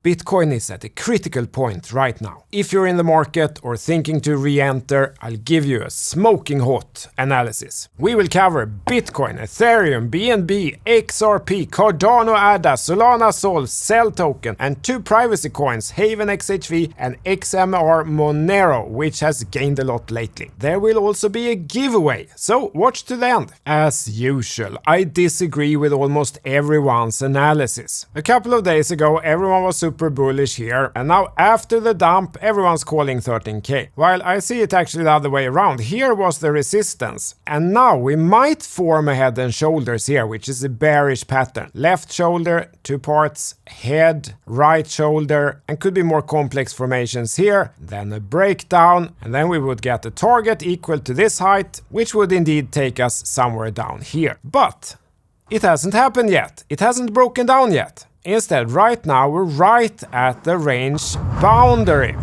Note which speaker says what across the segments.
Speaker 1: Bitcoin is at a critical point right now. If you're in the market or thinking to re-enter, I'll give you a smoking hot analysis. We will cover Bitcoin, Ethereum, BNB, XRP, Cardano ADA, Solana SOL, CEL token, and 2 privacy coins, Haven XHV and XMR Monero, which has gained a lot lately. There will also be a giveaway, so watch to the end. As usual, I disagree with almost everyone's analysis. A couple of days ago, everyone was super bullish here, and now after the dump everyone's calling 13k. While I see it actually the other way around. Here was the resistance, and now we might form a head and shoulders here, which is a bearish pattern. Left shoulder, 2 parts, head, right shoulder, and could be more complex formations here, then a breakdown, and then we would get a target equal to this height, which would indeed take us somewhere down here. But it hasn't happened yet. It hasn't broken down yet. Instead, right now we're right at the range boundary.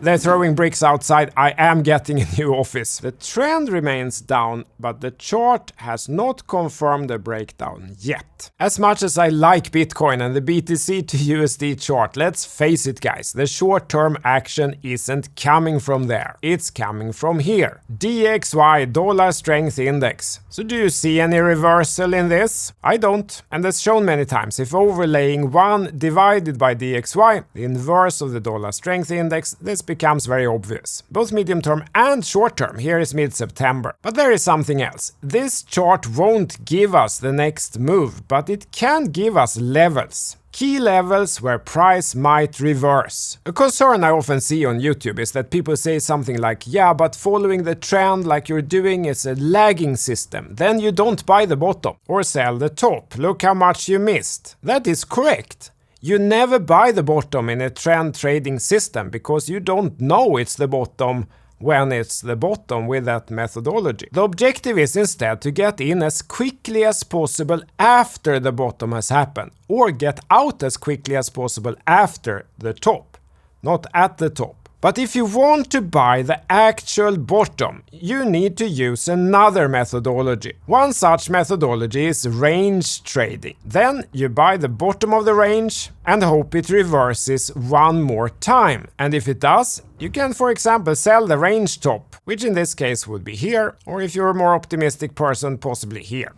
Speaker 1: They're throwing bricks outside. I am getting a new office. The trend remains down, but the chart has not confirmed the breakdown yet. As much as I like Bitcoin and the BTC to USD chart, let's face it guys, the short-term action isn't coming from there. It's coming from here. DXY, Dollar Strength Index. So do you see any reversal in this? I don't. And as shown many times, if overlaying 1 divided by DXY, the inverse of the Dollar Strength Index, this becomes very obvious. Both medium term and short term. Here is mid-September. But there is something else. This chart won't give us the next move, but it can give us levels. Key levels where price might reverse. A concern I often see on YouTube is that people say something like, yeah, but following the trend like you're doing is a lagging system. Then you don't buy the bottom or sell the top. Look how much you missed. That is correct. You never buy the bottom in a trend trading system because you don't know it's the bottom when it's the bottom with that methodology. The objective is instead to get in as quickly as possible after the bottom has happened, or get out as quickly as possible after the top, not at the top. But if you want to buy the actual bottom, you need to use another methodology. One such methodology is range trading. Then you buy the bottom of the range and hope it reverses one more time. And if it does, you can for example sell the range top, which in this case would be here, or if you're a more optimistic person, possibly here.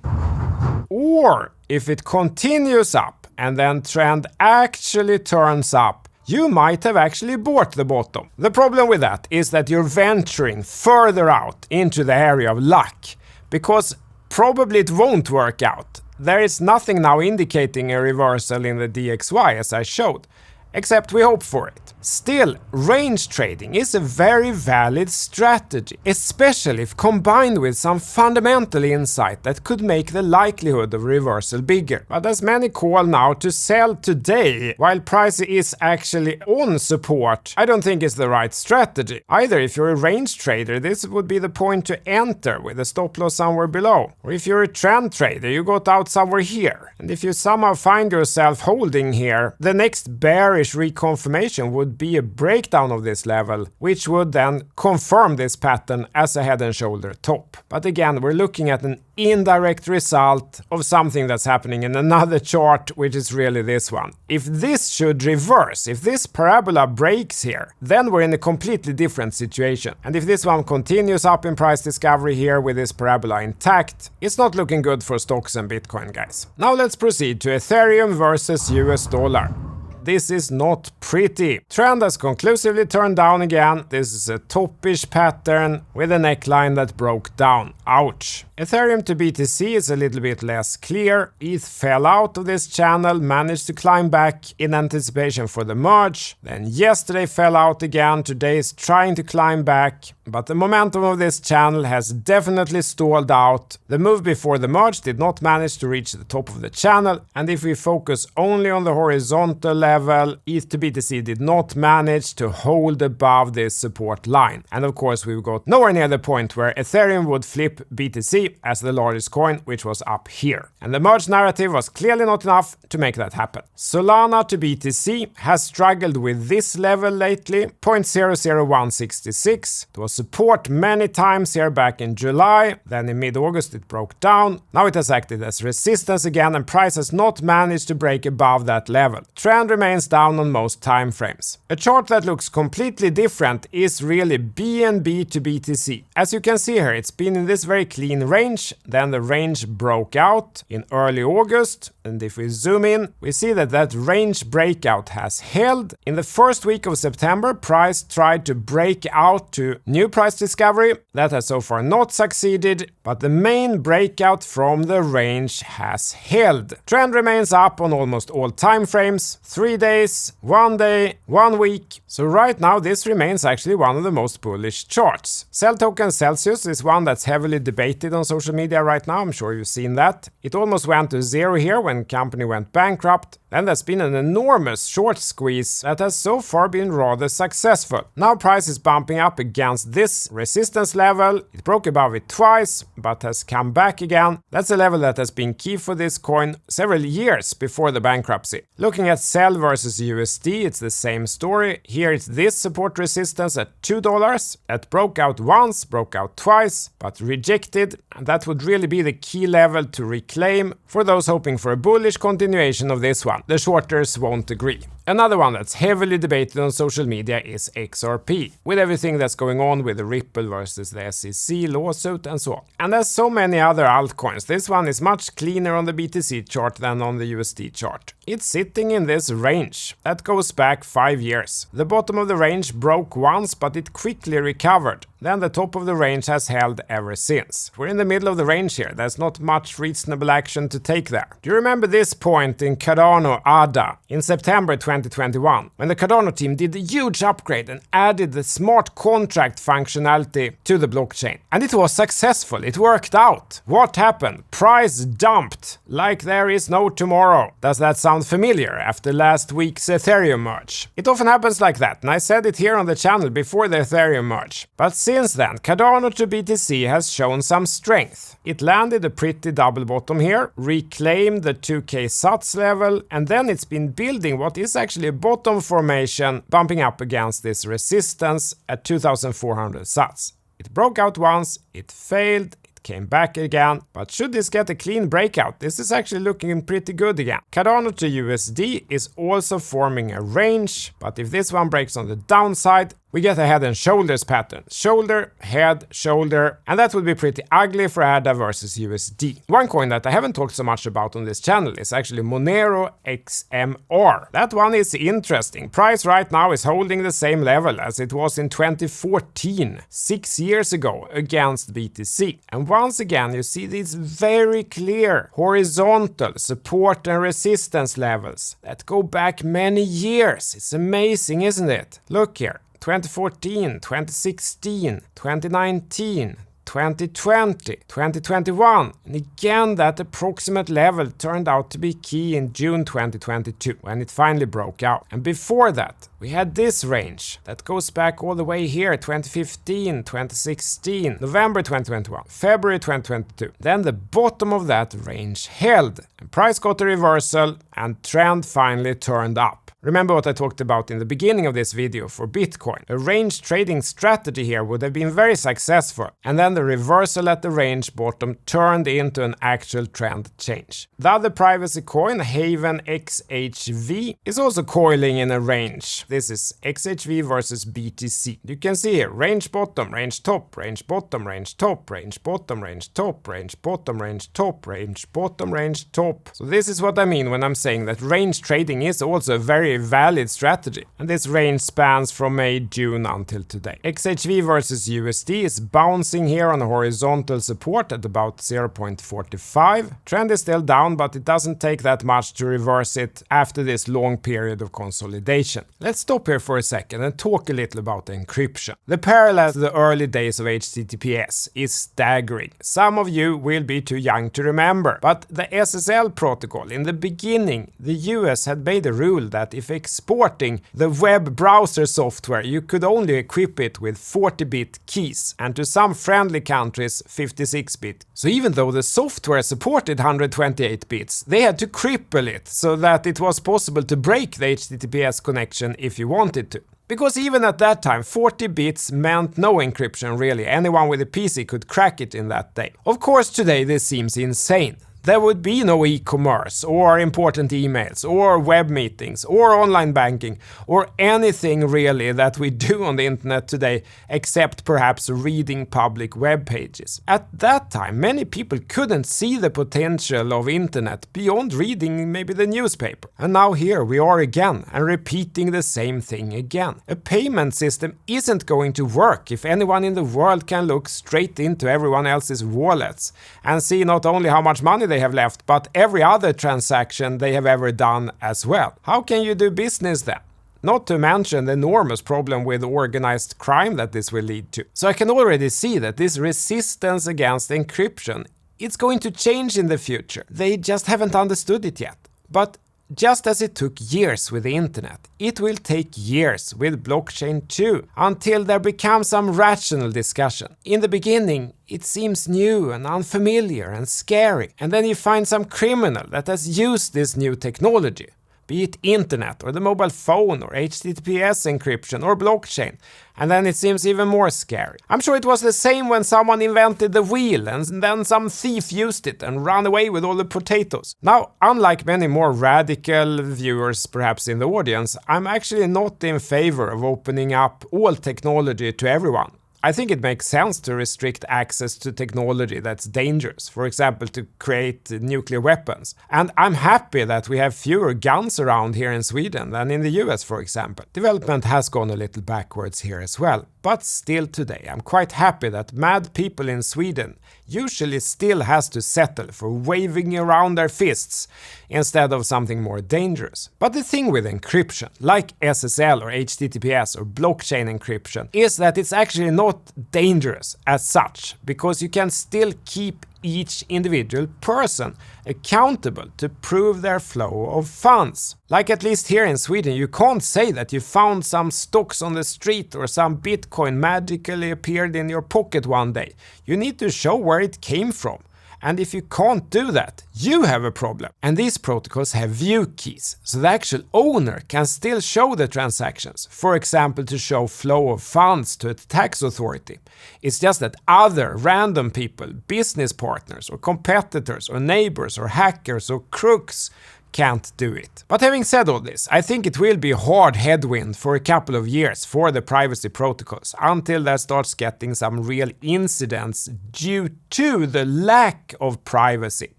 Speaker 1: Or if it continues up and then trend actually turns up, you might have actually bought the bottom. The problem with that is that you're venturing further out into the area of luck, because probably it won't work out. There is nothing now indicating a reversal in the DXY as I showed, except we hope for it. Still, range trading is a very valid strategy, especially if combined with some fundamental insight that could make the likelihood of reversal bigger. But as many call now to sell today, while price is actually on support, I don't think it's the right strategy. Either if you're a range trader, this would be the point to enter with a stop loss somewhere below. Or if you're a trend trader, you got out somewhere here. And if you somehow find yourself holding here, the next bearish reconfirmation would be a breakdown of this level, which would then confirm this pattern as a head and shoulder top. But again, we're looking at an indirect result of something that's happening in another chart, which is really this one. If this should reverse, if this parabola breaks here, then we're in a completely different situation. And if this one continues up in price discovery here with this parabola intact, it's not looking good for stocks and Bitcoin, guys. Now let's proceed to Ethereum versus US dollar. This is not pretty. Trend has conclusively turned down again. This is a topish pattern with a neckline that broke down. Ouch. Ethereum to BTC is a little bit less clear. ETH fell out of this channel, managed to climb back in anticipation for the merge. Then yesterday fell out again. Today is trying to climb back. But the momentum of this channel has definitely stalled out. The move before the merge did not manage to reach the top of the channel. And if we focus only on the horizontal level, level, ETH to BTC did not manage to hold above this support line. And of course we got nowhere near the point where Ethereum would flip BTC as the largest coin, which was up here. And the merge narrative was clearly not enough to make that happen. Solana to BTC has struggled with this level lately, 0.00166. It was support many times here back in July, then in mid-August it broke down. Now it has acted as resistance again and price has not managed to break above that level. Trend remains down on most time frames. A chart that looks completely different is really BNB to BTC. As you can see here, it's been in this very clean range, then the range broke out in early August, and if we zoom in, we see that that range breakout has held. In the first week of September, price tried to break out to new price discovery. That has so far not succeeded, but the main breakout from the range has held. Trend remains up on almost all time frames, 3 days, 1 day, 1 week. So right now this remains actually one of the most bullish charts. CEL token Celsius is one that's heavily debated on social media right now. I'm sure you've seen that. It almost went to zero here when the company went bankrupt. Then there's been an enormous short squeeze that has so far been rather successful. Now price is bumping up against this resistance level. It broke above it twice, but has come back again. That's a level that has been key for this coin several years before the bankruptcy. Looking at CEL versus USD, it's the same story. Here it's this support resistance at $2 that broke out once, broke out twice, but rejected. And that would really be the key level to reclaim for those hoping for a bullish continuation of this one. The shorters won't agree. Another one that's heavily debated on social media is XRP, with everything that's going on with the Ripple versus the SEC lawsuit and so on. And as so many other altcoins, this one is much cleaner on the BTC chart than on the USD chart. It's sitting in this range that goes back 5 years. The bottom of the range broke once, but it quickly recovered. Then the top of the range has held ever since. We're in the middle of the range here. There's not much reasonable action to take there. Do you remember this point in Cardano ADA in September 2021, when the Cardano team did a huge upgrade and added the smart contract functionality to the blockchain? And it was successful. It worked out. What happened? Price dumped like there is no tomorrow. Does that sound familiar after last week's Ethereum merge? It often happens like that, and I said it here on the channel before the Ethereum merge. But since then, Cardano to BTC has shown some strength. It landed a pretty double bottom here, reclaimed the 2k sats level, and then it's been building what is actually a bottom formation, bumping up against this resistance at 2400 sats. It broke out once, it failed, came back again, but should this get a clean breakout, this is actually looking pretty good again. Cardano to USD is also forming a range, but if this one breaks on the downside, we get a head and shoulders pattern. Shoulder, head, shoulder, and that would be pretty ugly for ADA versus USD. One coin that I haven't talked so much about on this channel is actually Monero XMR. That one is interesting. Price right now is holding the same level as it was in 2014, 6 years ago, against BTC. And once again, you see these very clear horizontal support and resistance levels that go back many years. It's amazing, isn't it? Look here. 2014, 2016, 2019, 2020, 2021, and again that approximate level turned out to be key in June 2022 when it finally broke out. And before that we had this range that goes back all the way here, 2015, 2016, November 2021, February 2022. Then the bottom of that range held and price got a reversal and trend finally turned up. Remember what I talked about in the beginning of this video for Bitcoin. A range trading strategy here would have been very successful, and then the reversal at the range bottom turned into an actual trend change. The other privacy coin, Haven XHV, is also coiling in a range. This is XHV versus BTC. You can see here, range bottom, range top, range bottom, range top, range bottom, range top, range bottom, range top, range bottom, range top. So this is what I mean when I'm saying that range trading is also a very valid strategy, and this range spans from May, June until today. XHV versus USD is bouncing here on a horizontal support at about 0.45. Trend is still down, but it doesn't take that much to reverse it after this long period of consolidation. Let's stop here for a second and talk a little about encryption. The parallel to the early days of HTTPS is staggering. Some of you will be too young to remember, but the SSL protocol, in the beginning, the US had made a rule that if if exporting the web browser software you could only equip it with 40-bit keys, and to some friendly countries 56-bit. So even though the software supported 128 bits, they had to cripple it so that it was possible to break the HTTPS connection if you wanted to. Because even at that time, 40 bits meant no encryption really. Anyone with a PC could crack it in that day. Of course, today this seems insane. There would be no e-commerce, or important emails, or web meetings, or online banking, or anything really that we do on the internet today, except perhaps reading public web pages. At that time, many people couldn't see the potential of internet beyond reading maybe the newspaper. And now here we are again, and repeating the same thing again. A payment system isn't going to work if anyone in the world can look straight into everyone else's wallets and see not only how much money they have left, but every other transaction they have ever done as well. How can you do business then? Not to mention the enormous problem with organized crime that this will lead to. So I can already see that this resistance against encryption, it's going to change in the future. They just haven't understood it yet. But just as it took years with the internet, it will take years with blockchain too, until there becomes some rational discussion. In the beginning, it seems new and unfamiliar and scary, and then you find some criminal that has used this new technology, be it internet or the mobile phone or HTTPS encryption or blockchain, and then it seems even more scary. I'm sure it was the same when someone invented the wheel and then some thief used it and ran away with all the potatoes. Now, unlike many more radical viewers perhaps in the audience, I'm actually not in favor of opening up all technology to everyone. I think it makes sense to restrict access to technology that's dangerous, for example to create nuclear weapons. And I'm happy that we have fewer guns around here in Sweden than in the US, for example. Development has gone a little backwards here as well, but still today I'm quite happy that mad people in Sweden usually still has to settle for waving around their fists instead of something more dangerous. But the thing with encryption, like SSL or HTTPS or blockchain encryption, is that it's actually not dangerous as such, because you can still keep each individual person accountable to prove their flow of funds. Like at least here in Sweden, you can't say that you found some stocks on the street or some Bitcoin magically appeared in your pocket one day. You need to show where it came from. And if you can't do that, you have a problem. And these protocols have view keys, so the actual owner can still show the transactions, for example to show flow of funds to a tax authority. It's just that other random people, business partners or competitors or neighbors or hackers or crooks can't do it. But having said all this, I think it will be hard headwind for a couple of years for the privacy protocols until there starts getting some real incidents due to the lack of privacy.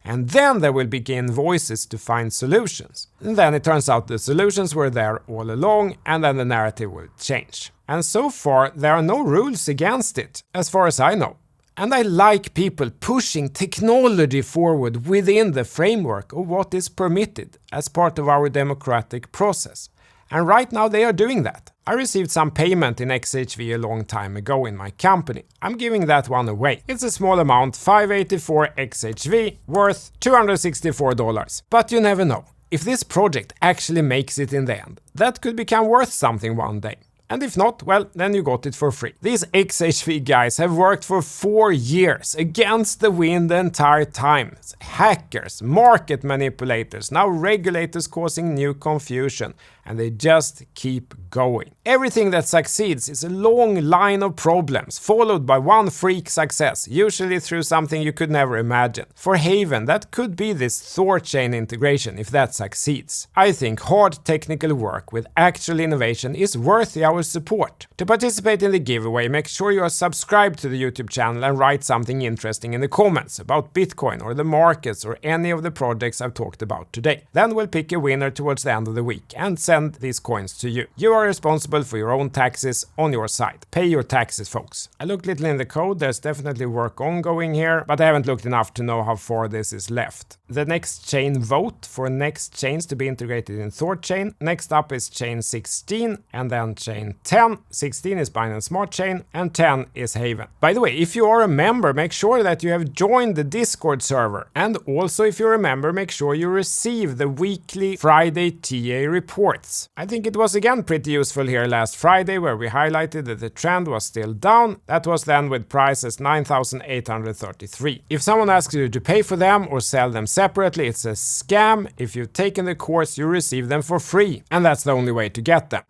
Speaker 1: And then there will begin voices to find solutions. And then it turns out the solutions were there all along, and then the narrative will change. And so far there are no rules against it, as far as I know. And I like people pushing technology forward within the framework of what is permitted as part of our democratic process. And right now they are doing that. I received some payment in XHV a long time ago in my company. I'm giving that one away. It's a small amount, 584 XHV, worth $264. But you never know. If this project actually makes it in the end, that could become worth something one day. And if not, well, then you got it for free. These XHV guys have worked for 4 years against the wind the entire time. Hackers, market manipulators, now regulators causing new confusion, and they just keep going. Everything that succeeds is a long line of problems, followed by one freak success, usually through something you could never imagine. For Haven, that could be this ThorChain integration if that succeeds. I think hard technical work with actual innovation is worthy our support. To participate in the giveaway, make sure you are subscribed to the YouTube channel and write something interesting in the comments about Bitcoin or the markets or any of the projects I've talked about today. Then we'll pick a winner towards the end of the week and send these coins to you. You are responsible for your own taxes on your side. Pay your taxes, folks. I looked little in the code, there's definitely work ongoing here, but I haven't looked enough to know how far this is left. The next chain vote for next chains to be integrated in ThorChain. Next up is chain 16 and then chain between 10, 16 is Binance Smart Chain, and 10 is Haven. By the way, if you are a member, make sure that you have joined the Discord server. And also, if you're a member, make sure you receive the weekly Friday TA reports. I think it was again pretty useful here last Friday, where we highlighted that the trend was still down. That was then with prices 9,833. If someone asks you to pay for them or sell them separately, it's a scam. If you've taken the course, you receive them for free, and that's the only way to get them.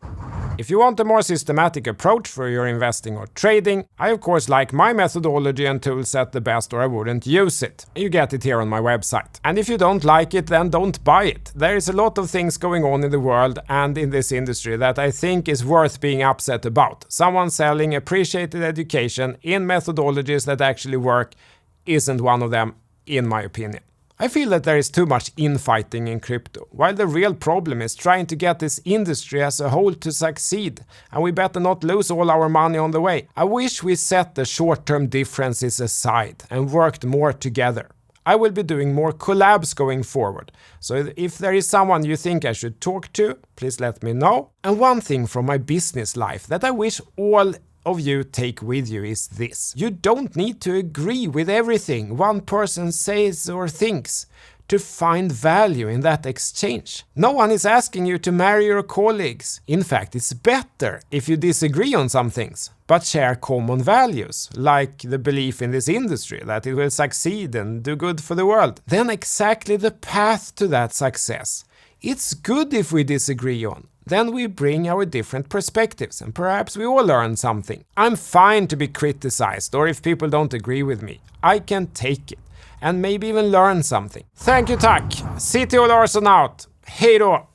Speaker 1: If you want a more systematic approach for your investing or trading, I of course like my methodology and toolset the best, or I wouldn't use it. You get it here on my website. And if you don't like it, then don't buy it. There is a lot of things going on in the world and in this industry that I think is worth being upset about. Someone selling appreciated education in methodologies that actually work isn't one of them, in my opinion. I feel that there is too much infighting in crypto, while the real problem is trying to get this industry as a whole to succeed, and we better not lose all our money on the way. I wish we set the short-term differences aside and worked more together. I will be doing more collabs going forward, so if there is someone you think I should talk to, please let me know. And one thing from my business life that I wish all of you take with you is this: you don't need to agree with everything one person says or thinks to find value in that exchange. No one is asking you to marry your colleagues. In fact, it's better if you disagree on some things, but share common values, like the belief in this industry that it will succeed and do good for the world. Then exactly the path to that success. It's good if we disagree on. Then we bring our different perspectives, and perhaps we all learn something. I'm fine to be criticized, or if people don't agree with me, I can take it, and maybe even learn something. Thank you, tack! CTO Larsson out! Hej då!